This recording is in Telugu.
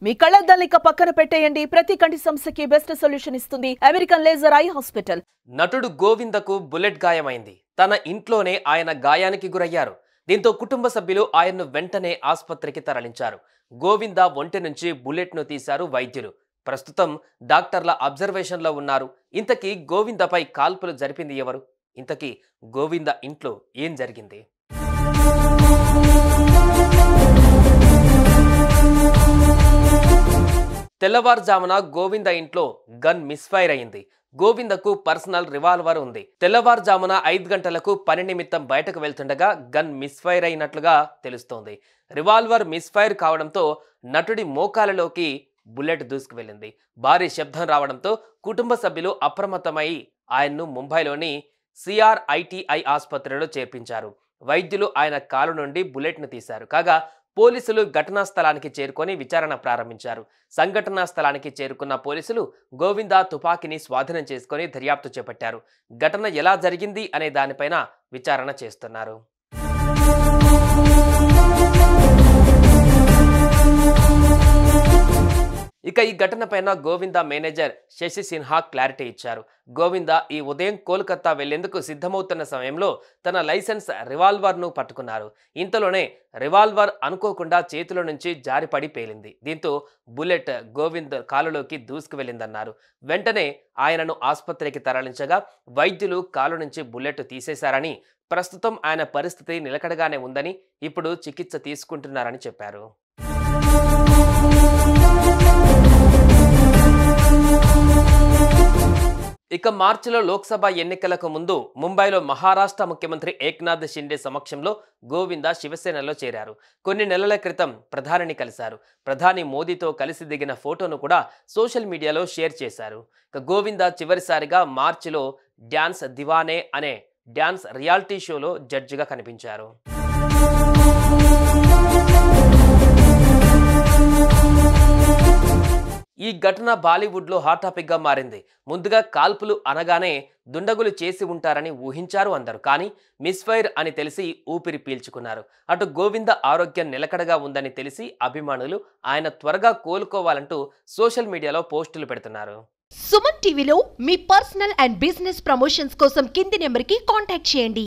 మీ కళ్ళద్దాలిక పక్కన పెట్టేయండి. ప్రతి కంటి సమస్యకి బెస్ట్ సొల్యూషన్ ఇస్తుంది అమెరికన్ లేజర్ ఐ హాస్పిటల్. నటుడు గోవిందకు బుల్లెట్ గాయమైంది. తన ఇంట్లోనే ఆయన గాయానికి గురయ్యారు. దీంతో కుటుంబ సభ్యులు ఆయన్ను వెంటనే ఆసుపత్రికి తరలించారు. గోవింద ఒంటి నుంచి బుల్లెట్ ను తీశారు వైద్యులు. ప్రస్తుతం డాక్టర్ల అబ్జర్వేషన్ లో ఉన్నారు. ఇంతకీ గోవిందపై కాల్పులు జరిపింది ఎవరు? ఇంతకీ గోవింద ఇంట్లో ఏం జరిగింది? తెల్లవారుజామున గోవింద ఇంట్లో గన్ మిస్ఫైర్ అయింది. గోవిందకు పర్సనల్ రివాల్వర్ ఉంది. తెల్లవారుజామున 5 గంటలకు పని నిమిత్తం బయటకు వెళ్తుండగా గన్ మిస్ఫైర్ అయినట్లుగా తెలుస్తోంది. రివాల్వర్ మిస్ఫైర్ కావడంతో నటుడి మోకాలలోకి బుల్లెట్ దూసుకు వెళ్ళింది. భారీ శబ్దం రావడంతో కుటుంబ సభ్యులు అప్రమత్తమై ఆయన్ను ముంబైలోని CRITI ఆసుపత్రిలో చేర్పించారు. వైద్యులు ఆయన కాలు నుండి బుల్లెట్ను తీశారు. కాగా పోలీసులు ఘటనా స్థలానికి చేరుకొని విచారణ ప్రారంభించారు. సంఘటనా స్థలానికి చేరుకున్న పోలీసులు గోవింద తుపాకీని స్వాధీనం చేసుకొని దర్యాప్తు చేపట్టారు. ఘటన ఎలా జరిగింది అనే దానిపైన విచారణ చేస్తున్నారు. ఇక ఈ ఘటనపైన గోవింద మేనేజర్ శశి సిన్హా క్లారిటీ ఇచ్చారు. గోవింద ఈ ఉదయం కోల్కతా వెళ్లేందుకు సిద్ధమవుతున్న సమయంలో తన లైసెన్స్ రివాల్వర్ను పట్టుకున్నారు. ఇంతలోనే రివాల్వర్ అనుకోకుండా చేతిలో నుంచి జారిపడి పేలింది. దీంతో బుల్లెట్ గోవింద్ కాలులోకి దూసుకు వెళ్ళిందన్నారు. వెంటనే ఆయనను ఆసుపత్రికి తరలించగా వైద్యులు కాలు నుంచి బుల్లెట్ తీసేశారని, ప్రస్తుతం ఆయన పరిస్థితి నిలకడగానే ఉందని, ఇప్పుడు చికిత్స తీసుకుంటున్నారని చెప్పారు. ఇక మార్చిలో లోక్సభ ఎన్నికలకు ముందు ముంబైలో మహారాష్ట్ర ముఖ్యమంత్రి ఏక్నాథ్ షిండే సమక్షంలో గోవింద శివసేనలో చేరారు. కొన్ని నెలల క్రితం ప్రధానిని కలిశారు. ప్రధాని మోదీతో కలిసి దిగిన ఫోటోను కూడా సోషల్ మీడియాలో షేర్ చేశారు. ఇక గోవింద చివరిసారిగా మార్చిలో డ్యాన్స్ దివానే అనే డ్యాన్స్ రియాలిటీ షోలో జడ్జిగా కనిపించారు. ఈ ఘటన బాలీవుడ్ లో హాట్ టాపిక్ గా మారింది. ముందుగా కాల్పులు అనగానే దుండగులు చేసి ఉంటారని ఊహించారు అందరూ. కానీ మిస్ఫైర్ అని తెలిసి ఊపిరి పీల్చుకున్నారు. అటు గోవింద ఆరోగ్యం నిలకడగా ఉందని తెలిసి అభిమానులు ఆయన త్వరగా కోలుకోవాలంటూ సోషల్ మీడియాలో పోస్టులు పెడుతున్నారు. సుమన్ టీవీలో మీ పర్సనల్ అండ్ బిజినెస్ ప్రమోషన్స్ కోసం కింది నెంబర్కి కాంటాక్ట్ చేయండి.